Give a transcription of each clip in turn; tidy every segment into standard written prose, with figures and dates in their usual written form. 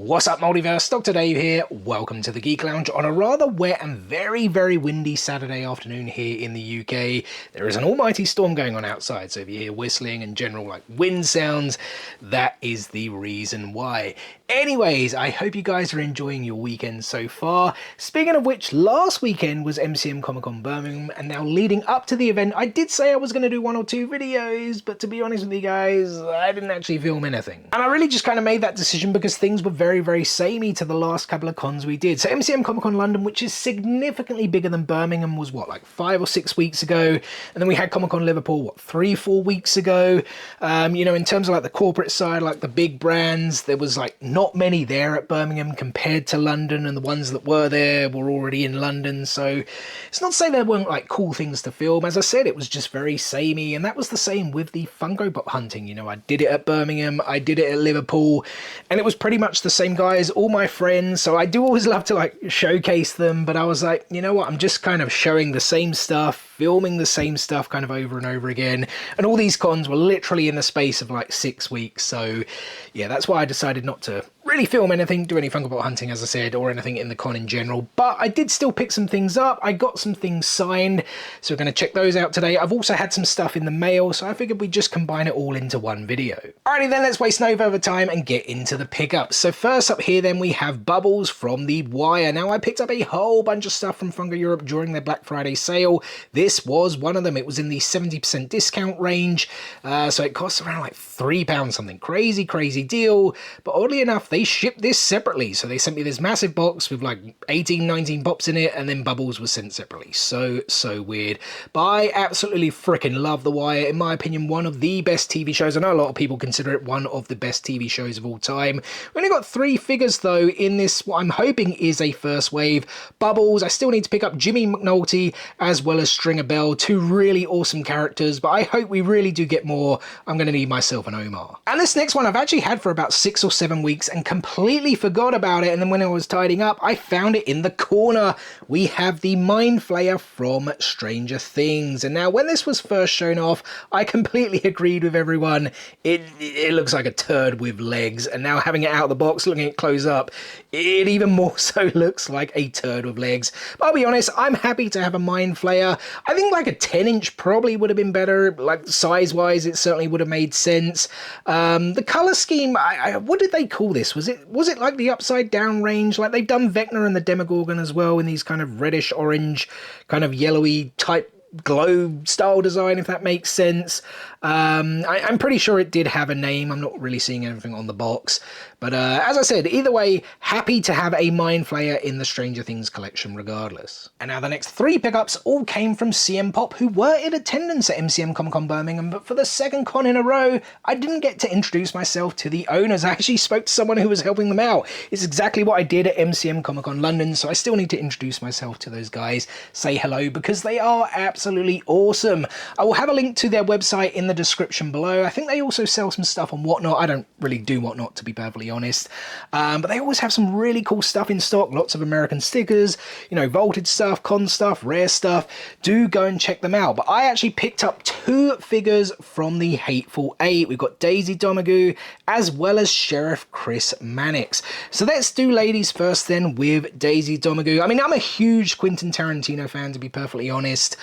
What's up, Multiverse? Dr. Dave here. Welcome to the Geek Lounge on a rather wet and very windy Saturday afternoon here in the UK. There is an almighty storm going on outside, so if you hear whistling and general wind sounds, that is the reason why. Anyways, I hope you guys are enjoying your weekend so far. Speaking of which, last weekend was MCM Comic Con Birmingham, and now leading up to the event, I did say I was going to do 1 or 2 videos, but to be honest with you guys, I didn't actually film anything. And I really just kind of made that decision because things were very samey to the last couple of cons we did. So MCM Comic Con London, which is significantly bigger than Birmingham, was what, like 5 or 6 weeks ago, and then we had Comic Con Liverpool, what, 3-4 weeks ago. You know, in terms of like the corporate side, like the big brands, there was like not many there at Birmingham compared to London, and the ones that were there were already in London. So it's not to say there weren't like cool things to film. As I said, it was just very samey, and that was the same with the Funko Pop hunting. You know, I did it at Birmingham, I did it at Liverpool, and it was pretty much the same guys, all my friends. So I do always love to like showcase them, but I was like, you know what, I'm just kind of showing the same stuff, filming the same stuff kind of over and over again. And all these cons were literally in the space of like 6 weeks. So yeah, that's why I decided not to really film anything, do any Funko Pop hunting, as I said, or anything in the con in general. But I did still pick some things up. I got some things signed, so we're going to check those out today. I've also had some stuff in the mail, so I figured we'd just combine it all into one video. Alrighty then, let's waste no further time and get into the pickups. So first up here then, we have Bubbles from The Wire. Now, I picked up a whole bunch of stuff from Funko Europe during their Black Friday sale. This was one of them. It was in the 70% discount range, so it costs around like £3 something. Crazy deal. But oddly enough, they shipped this separately. So they sent me this massive box with like 19 pops in it, and then Bubbles was sent separately. So weird. But I absolutely freaking love The Wire. In my opinion, one of the best TV shows. I know a lot of people consider it one of the best TV shows of all time. We only got 3 figures though in this, what I'm hoping is a first wave. Bubbles, I still need to pick up Jimmy McNulty as well as Stringer Bell, 2 really awesome characters, but I hope we really do get more. I'm going to need myself an Omar. And this next one I've actually had for about 6 or 7 weeks and completely forgot about it, and then when I was tidying up, I found it in the corner. We have the Mind Flayer from Stranger Things, and now when this was first shown off, I completely agreed with everyone. It looks like a turd with legs, and now having it out of the box, looking at it close up, it even more so looks like a turd with legs. But I'll be honest, I'm happy to have a Mind Flayer. I think like a 10-inch probably would have been better, like size-wise it certainly would have made sense. The colour scheme, what did they call this? Was it like the upside down range? Like they've done Vecna and the Demogorgon as well in these kind of reddish orange, kind of yellowy type glow style design, if that makes sense. I'm pretty sure it did have a name. I'm not really seeing anything on the box, but as I said, either way, happy to have a Mind Flayer in the Stranger Things collection regardless. And now the next 3 pickups all came from CM Pop, who were in attendance at MCM Comic Con Birmingham, but for the 2nd con in a row, I didn't get to introduce myself to the owners. I actually spoke to someone who was helping them out. It's exactly what I did at MCM Comic Con London, so I still need to introduce myself to those guys, say hello, because they are absolutely awesome. I will have a link to their website in the description below. I think they also sell some stuff on Whatnot. I don't really do Whatnot, to be perfectly honest, but they always have some really cool stuff in stock. Lots of American stickers, you know, vaulted stuff, con stuff, rare stuff. Do go and check them out. But I actually picked up 2 figures from the Hateful 8. We've got Daisy Domergue as well as Sheriff Chris Mannix. So let's do ladies first then with Daisy Domergue. I mean, I'm a huge Quentin Tarantino fan, to be perfectly honest.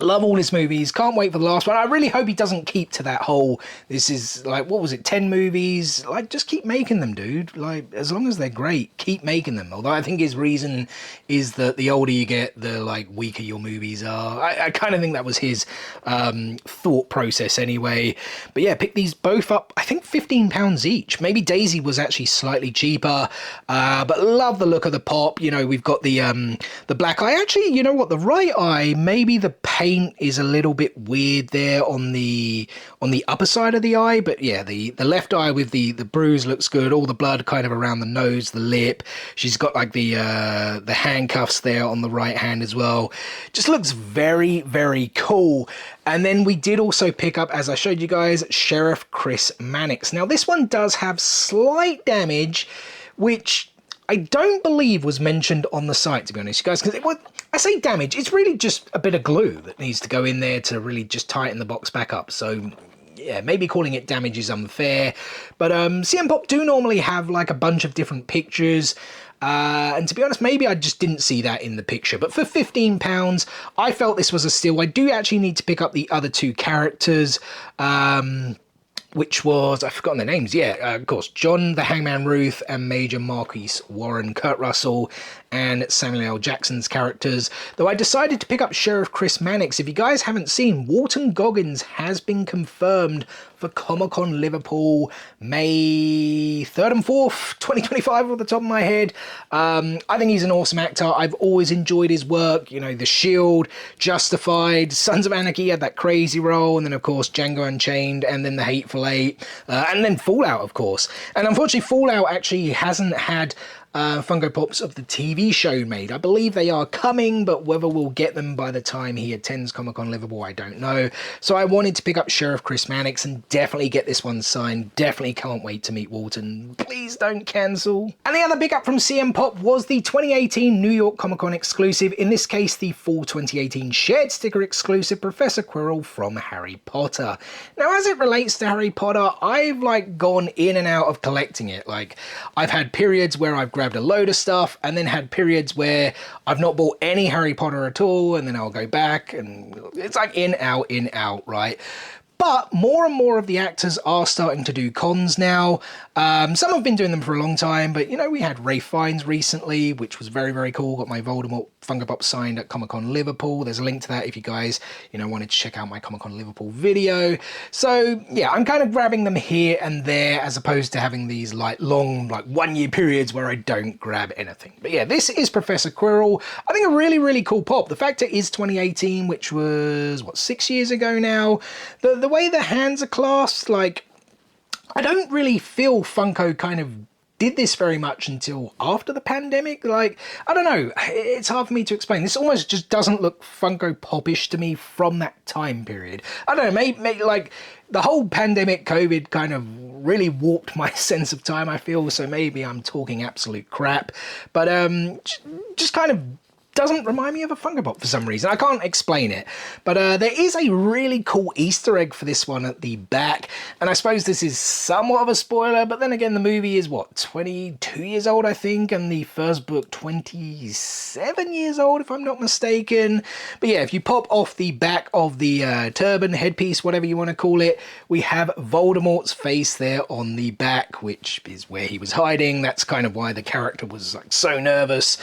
Love all his movies, can't wait for the last one. I really hope he doesn't keep to that whole, this is like, what was it, 10 movies? Like, just keep making them, dude. Like, as long as they're great, keep making them. Although I think his reason is that the older you get, the like weaker your movies are. I kind of think that was his thought process anyway. But yeah, pick these both up, I think £15 each. Maybe Daisy was actually slightly cheaper, but love the look of the pop. You know, we've got the black eye. Actually, you know what, the right eye, maybe the paint is a little bit weird there on the upper side of the eye, but yeah, the left eye with the bruise looks good. All the blood kind of around the nose, the lip. She's got like the handcuffs there on the right hand as well. Just looks very cool. And then we did also pick up, as I showed you guys, Sheriff Chris Mannix. Now this one does have slight damage, which I don't believe was mentioned on the site, to be honest, you guys, because I say damage, it's really just a bit of glue that needs to go in there to really just tighten the box back up. So yeah, maybe calling it damage is unfair. But CM Pop do normally have like a bunch of different pictures. And to be honest, maybe I just didn't see that in the picture. But for £15, I felt this was a steal. I do actually need to pick up the other two characters. Which was, I've forgotten their names, yeah, of course, John the Hangman Ruth and Major Marquise Warren, Kurt Russell, and Samuel L. Jackson's characters. Though I decided to pick up Sheriff Chris Mannix. If you guys haven't seen, Walton Goggins has been confirmed for Comic-Con Liverpool, May 3rd and 4th, 2025, off the top of my head. I think he's an awesome actor. I've always enjoyed his work. You know, The Shield, Justified, Sons of Anarchy had that crazy role, and then, of course, Django Unchained, and then The Hateful Eight, and then Fallout, of course. And unfortunately, Fallout actually hasn't had Funko Pops of the TV show made. I believe they are coming, but whether we'll get them by the time he attends Comic-Con Liverpool, I don't know. So I wanted to pick up Sheriff Chris Mannix and definitely get this one signed. Definitely can't wait to meet Walton. Please don't cancel. And the other pickup from CM Pop was the 2018 New York Comic Con exclusive, in this case the full 2018 shared sticker exclusive Professor Quirrell from Harry Potter. Now, as it relates to Harry Potter, I've like gone in and out of collecting it. Like, I've had periods where I've grabbed a load of stuff and then had periods where I've not bought any Harry Potter at all, and then I'll go back, and it's like in, out, right? But more and more of the actors are starting to do cons now. Some have been doing them for a long time, but, you know, we had Ralph Fiennes recently, which was very, very cool. Got my Voldemort Funko Pop signed at Comic-Con Liverpool. There's a link to that if you guys, you know, wanted to check out my Comic-Con Liverpool video. So, yeah, I'm kind of grabbing them here and there as opposed to having these, like, long, like, 1 year periods where I don't grab anything. But, yeah, this is Professor Quirrell. I think a really, really cool pop. The fact it is 2018, which was, what, 6 years ago now? The way the hands are clasped, like, I don't really feel Funko kind of did this very much until after the pandemic. Like, I don't know, it's hard for me to explain. This almost just doesn't look Funko Pop-ish to me from that time period. I don't know, maybe like the whole pandemic COVID kind of really warped my sense of time, I feel, so maybe I'm talking absolute crap, but just kind of doesn't remind me of a Funko Pop for some reason. I can't explain it. But there is a really cool Easter egg for this one at the back. And I suppose this is somewhat of a spoiler, but then again, the movie is, what, 22 years old, I think, and the first book 27 years old, if I'm not mistaken. But yeah, if you pop off the back of the turban, headpiece, whatever you want to call it, we have Voldemort's face there on the back, which is where he was hiding. That's kind of why the character was like so nervous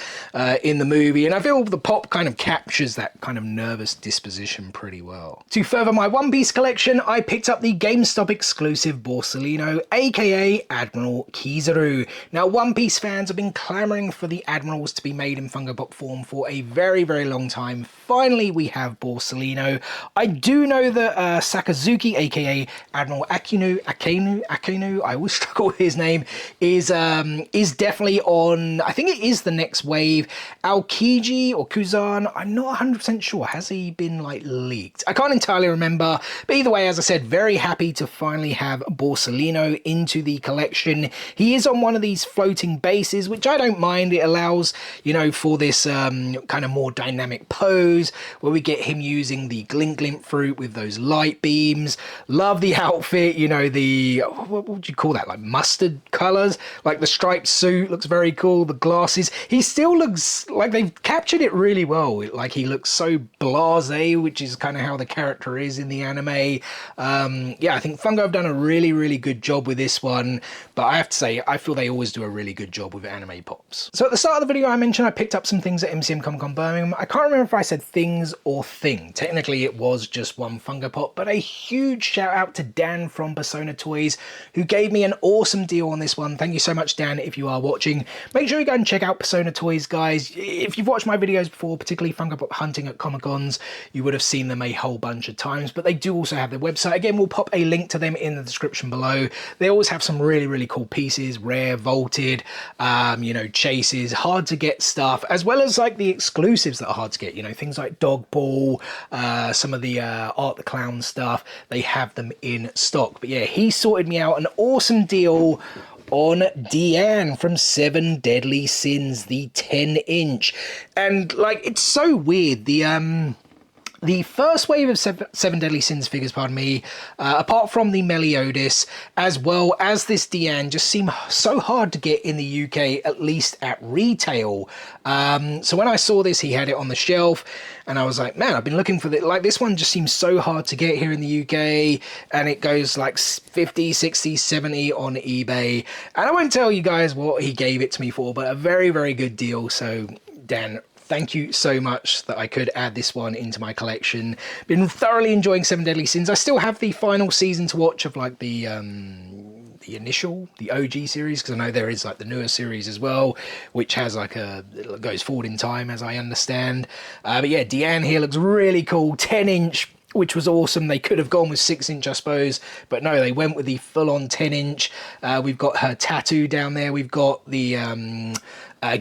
in the movie. And I feel the pop kind of captures that kind of nervous disposition pretty well. To further my One Piece collection, I picked up the GameStop exclusive Borsalino, aka Admiral Kizaru. Now, One Piece fans have been clamoring for the Admirals to be made in Funko Pop form for a very, very long time. Finally, we have Borsalino. I do know that Sakazuki, aka Admiral Akenu, I always struggle with his name, is definitely on, I think it is the next wave. Aokiji or Kuzan, I'm not 100% sure. Has he been like leaked? I can't entirely remember, but either way, as I said, very happy to finally have Borsalino into the collection. He is on one of these floating bases, which I don't mind. It allows, you know, for this kind of more dynamic pose where we get him using the glint fruit with those light beams. Love the outfit, you know, the, what would you call that, like mustard colors, like the striped suit looks very cool. The glasses, he still looks like they've captured it really well. Like, he looks so blasé, which is kind of how the character is in the anime. Yeah, I think Funko have done a really, really good job with this one, but I have to say, I feel they always do a really good job with anime pops. So at the start of the video, I mentioned I picked up some things at MCM Comic Con Birmingham. I can't remember if I said things or thing. Technically, it was just one Funko Pop, but a huge shout out to Dan from Persona Toys, who gave me an awesome deal on this one. Thank you so much, Dan, if you are watching. Make sure you go and check out Persona Toys, guys. If you've watched my videos before, particularly Funko Pop hunting at Comic Cons, you would have seen them a whole bunch of times, but they do also have their website. Again, we'll pop a link to them in the description below. They always have some really, really cool pieces, rare, vaulted, you know, chases, hard to get stuff, as well as like the exclusives that are hard to get, you know, things like Dogball, some of the Art the Clown stuff. They have them in stock. But yeah, he sorted me out an awesome deal on Deanne from Seven Deadly Sins, the 10-inch. And like, it's so weird. the first wave of Seven Deadly Sins figures, pardon me, apart from the Meliodas, as well as this Diane, just seem so hard to get in the UK, at least at retail. So when I saw this, he had it on the shelf, and I was like, man, I've been looking for this. Like, this one just seems so hard to get here in the UK, and it goes like 50, 60, 70 on eBay. And I won't tell you guys what he gave it to me for, but a very, very good deal. So, Dan, thank you so much that I could add this one into my collection. Been thoroughly enjoying Seven Deadly Sins. I still have the final season to watch of like the OG series, because I know there is like the newer series as well, which has like it goes forward in time, as I understand. But yeah, Diane here looks really cool. 10-inch, which was awesome. They could have gone with 6-inch, I suppose, but no, they went with the full-on 10-inch. We've got her tattoo down there. We've got the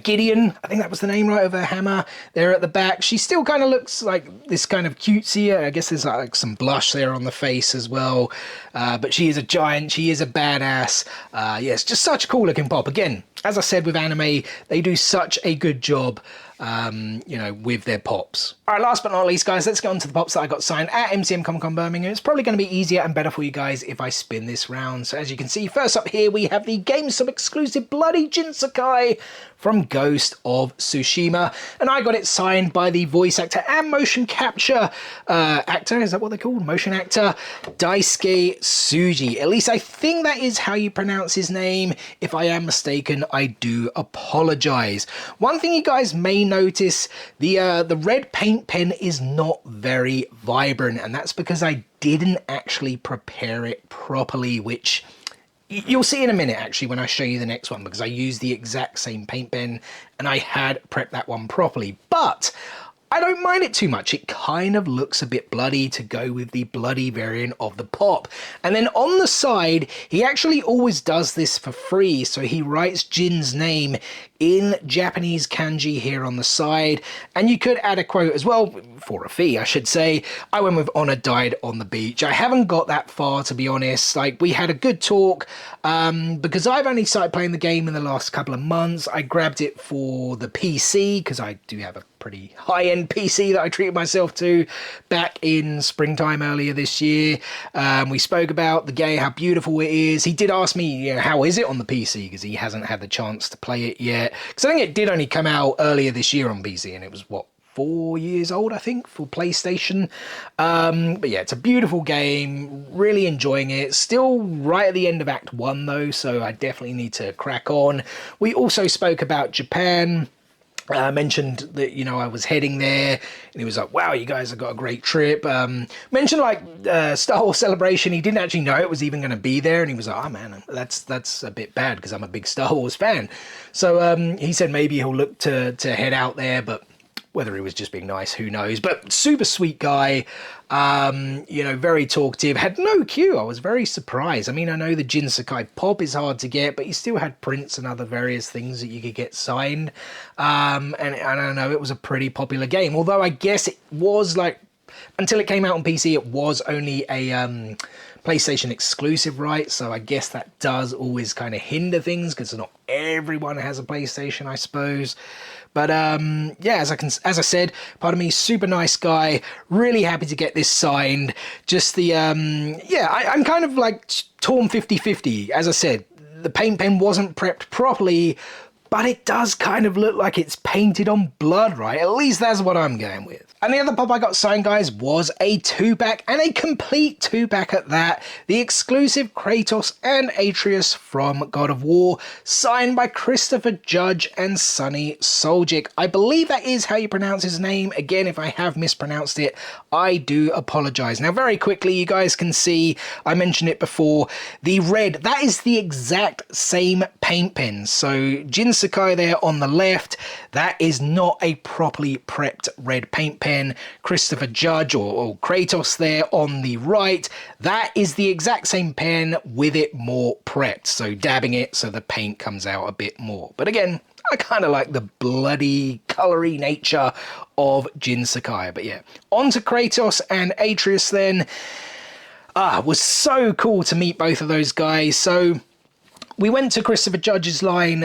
Gideon, I think that was the name, right, of her hammer there at the back. She still kind of looks like this kind of cutesy. I guess there's like some blush there on the face as well. But she is a giant. She is a badass. Yeah, it's just such a cool looking pop. Again, as I said with anime, they do such a good job, you know, with their pops. All right, last but not least, guys, let's get on to the pops that I got signed at MCM Comic Con Birmingham. It's probably going to be easier and better for you guys if I spin this round. So as you can see, first up here, we have the GameStop exclusive Bloody Jinsakai from Ghost of Tsushima. And I got it signed by the voice actor and motion capture actor. Is that what they're called? Motion actor Daisuke Tsuji. At least I think that is how you pronounce his name. If I am mistaken, I do apologize. One thing you guys may notice, the red paint pen is not very vibrant, and that's because I didn't actually prepare it properly, which you'll see in a minute actually when I show you the next one, because I used the exact same paint pen and I had prepped that one properly. But I don't mind it too much. It kind of looks a bit bloody to go with the bloody variant of the pop. And then on the side, he actually always does this for free. So he writes Jin's name in Japanese kanji here on the side. And you could add a quote as well, for a fee, I should say. I went with "Honor died on the beach." I haven't got that far, to be honest. Like, we had a good talk, because I've only started playing the game in the last couple of months. I grabbed it for the PC, because I do have a pretty high-end PC that I treated myself to back in springtime earlier this year. We spoke about the game, how beautiful it is. He did ask me, you know, how is it on the PC, because he hasn't had the chance to play it yet. Because I think it did only come out earlier this year on PC, and it was, what, 4 years old, I think, for PlayStation. But yeah, it's a beautiful game, really enjoying it. Still right at the end of Act 1 though, so I definitely need to crack on. We also spoke about Japan. Mentioned that, you know, I was heading there, and he was like, wow, you guys have got a great trip. Mentioned like Star Wars Celebration. He didn't actually know it was even going to be there, and he was like, oh man, that's a bit bad, because I'm a big Star Wars fan. So he said maybe he'll look to head out there, but whether he was just being nice, who knows. But super sweet guy, you know, very talkative, had no queue. I was very surprised. I mean, I know the Jinsakai pop is hard to get, but he still had prints and other various things that you could get signed. And I don't know, it was a pretty popular game. Although I guess it was like, until it came out on PC, it was only a PlayStation exclusive, right? So I guess that does always kind of hinder things, because not everyone has a PlayStation, I suppose. But yeah, as I said, pardon me, super nice guy. Really happy to get this signed. Just the yeah, I'm kind of like torn 50-50. As I said, the paint pen wasn't prepped properly, but it does kind of look like it's painted on blood, right? At least that's what I'm going with. And the other pop I got signed, guys, was a 2-pack, and a complete 2-pack at that. The exclusive Kratos and Atreus from God of War, signed by Christopher Judge and Sonny Soljic. I believe that is how you pronounce his name. Again, if I have mispronounced it, I do apologize. Now, very quickly, you guys can see, I mentioned it before, the red, that is the exact same paint pen. So Jin Sakai there on the left, that is not a properly prepped red paint pen. Christopher Judge or Kratos there on the right, that is the exact same pen with it more prepped. So dabbing it so the paint comes out a bit more. But again, I kind of like the bloody, colory nature of Jin Sakai. But yeah, on to Kratos and Atreus then. Was so cool to meet both of those guys. So we went to Christopher Judge's line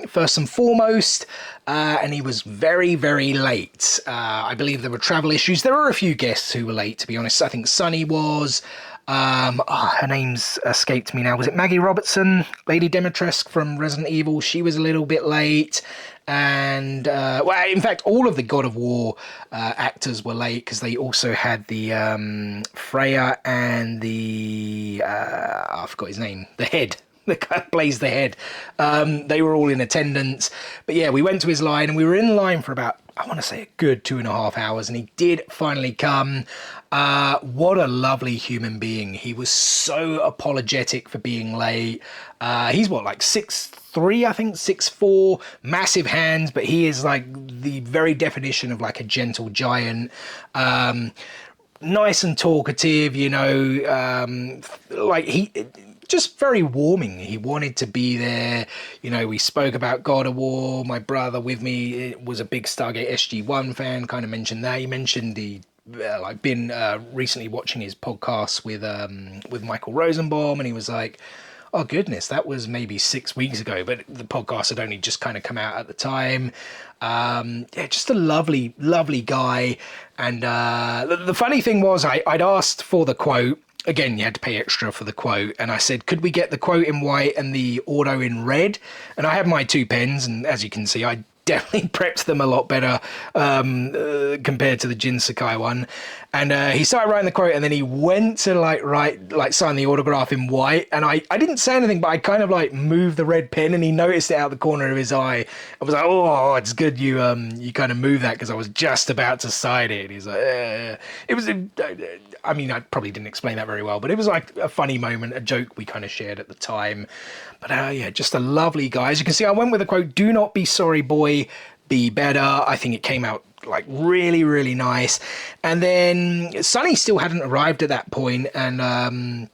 first and foremost, and he was very, very late. I believe there were travel issues. There were a few guests who were late, to be honest. I think Sunny was. Her name's escaped me now. Was it Maggie Robertson, Lady Dimitrescu from Resident Evil? She was a little bit late. And, well, in fact, all of the God of War actors were late because they also had the Freya and the, I forgot his name, the head. The guy that plays the head. They were all in attendance. But yeah, we went to his line and we were in line for about, I want to say, a good 2.5 hours. And he did finally come. What a lovely human being. He was so apologetic for being late. He's what, like 6'3", I think, 6'4", massive hands, but he is like the very definition of like a gentle giant. Nice and talkative, you know, like he... just very warming. He wanted to be there. You know, we spoke about God of War. My brother with me was a big Stargate SG-1 fan, kind of mentioned that. He mentioned the like been recently watching his podcast with Michael Rosenbaum, and he was like, oh goodness, that was maybe 6 weeks ago, but the podcast had only just kind of come out at the time. Yeah, just a lovely, lovely guy. And the funny thing was I'd asked for the quote. Again, you had to pay extra for the quote. And I said, could we get the quote in white and the auto in red? And I had my 2 pens. And as you can see, I definitely prepped them a lot better compared to the Jin Sakai one. And he started writing the quote, and then he went to sign the autograph in white. And I didn't say anything, but I kind of like moved the red pen, and he noticed it out the corner of his eye. I was like, oh, it's good you kind of moved that, because I was just about to sign it. And he's like, it was, I mean, I probably didn't explain that very well, but it was like a funny moment, a joke we kind of shared at the time. But yeah, just a lovely guy. As you can see, I went with a quote, "Do not be sorry, boy, be better." I think it came out like really, really nice. And then Sunny still hadn't arrived at that point, and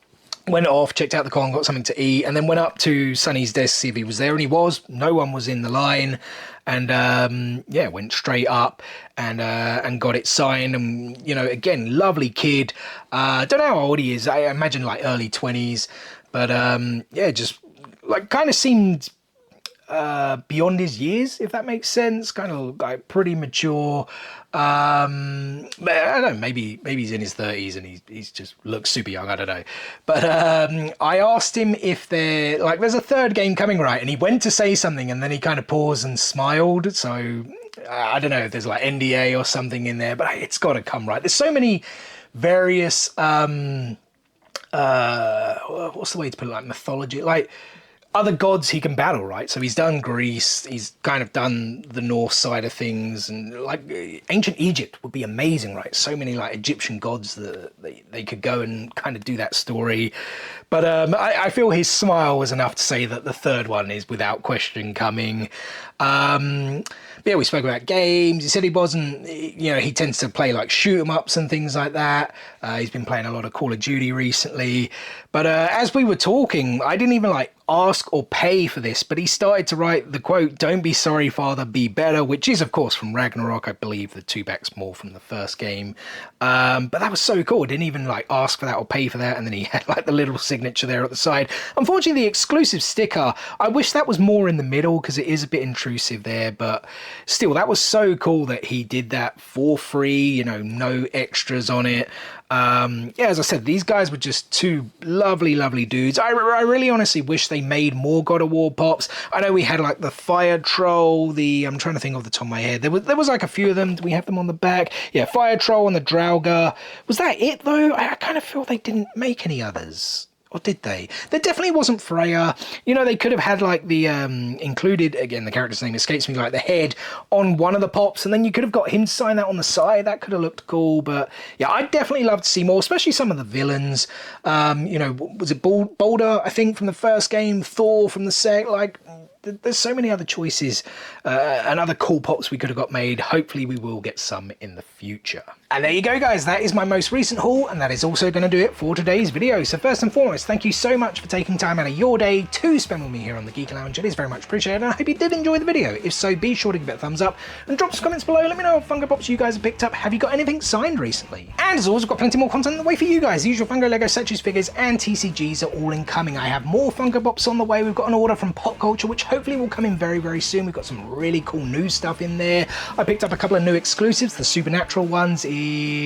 went off, checked out the con, got something to eat, and then went up to Sunny's desk to see if he was there, and he was. No one was in the line. And yeah, went straight up and got it signed. And, you know, again, lovely kid. Don't know how old he is. I imagine like early 20s. But yeah, just like kind of seemed beyond his years, if that makes sense. Kind of like pretty mature. But I don't know, maybe he's in his 30s and he's just looks super young. I don't know. But I asked him if there's a third game coming, right? And he went to say something, and then he kind of paused and smiled. So I don't know if there's like NDA or something in there, but it's got to come, right? There's so many various what's the way to put it, like mythology, like other gods he can battle, right? So he's done Greece, he's kind of done the North side of things, and like ancient Egypt would be amazing, right? So many like Egyptian gods that they could go and kind of do that story. But I feel his smile was enough to say that the third one is without question coming. Yeah, we spoke about games. He said he wasn't, you know, he tends to play like shoot 'em ups and things like that. He's been playing a lot of Call of Duty recently. But as we were talking, I didn't even like ask or pay for this, but he started to write the quote, "Don't be sorry, father, be better," which is, of course, from Ragnarok. I believe the 2-back's more from the first game. But that was so cool. I didn't even like ask for that or pay for that. And then he had like the little signature there at the side. Unfortunately, the exclusive sticker, I wish that was more in the middle because it is a bit intrusive there. But still, that was so cool that he did that for free, you know, no extras on it. Yeah, as I said, these guys were just two lovely, lovely dudes. I really honestly wish they made more God of War pops. I know we had like the Fire Troll, I'm trying to think off the top of my head. There was like a few of them. Do we have them on the back? Yeah, Fire Troll and the Draugr. Was that it though? I kind of feel they didn't make any others. Or did they? There definitely wasn't Freya. You know, they could have had like the included, again, the character's name escapes me, like the head on one of the pops, and then you could have got him to sign that on the side. That could have looked cool. But yeah, I'd definitely love to see more, especially some of the villains. You know, was it Boulder, I think, from the first game, Thor from the second, like there's so many other choices and other cool pops we could have got made. Hopefully we will get some in the future. And there you go, guys. That is my most recent haul, and that is also going to do it for today's video. So first and foremost, thank you so much for taking time out of your day to spend with me here on the Geek Lounge. It is very much appreciated, and I hope you did enjoy the video. If so, be sure to give it a thumbs up and drop some comments below. Let me know what Funko Pops you guys have picked up. Have you got anything signed recently? And as always, I've got plenty more content on the way for you guys. The usual Funko, Lego, statues, figures, and TCGs are all incoming. I have more Funko Pops on the way. We've got an order from Pop Culture, which hopefully will come in very, very soon. We've got some really cool new stuff in there. I picked up a couple of new exclusives, the Supernatural ones in,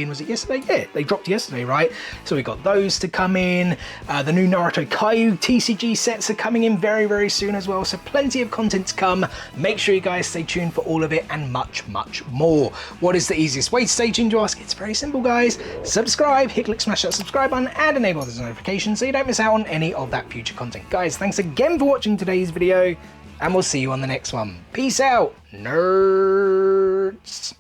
was it yesterday? Yeah, they dropped yesterday, right? So we got those to come in. The new Naruto Kaiju TCG sets are coming in very, very soon as well. So plenty of content to come. Make sure you guys stay tuned for all of it and much, much more. What is the easiest way to stay tuned, to ask? It's very simple, guys. Subscribe, click, smash that subscribe button and enable those notifications so you don't miss out on any of that future content. Guys, thanks again for watching today's video, and we'll see you on the next one. Peace out, nerds.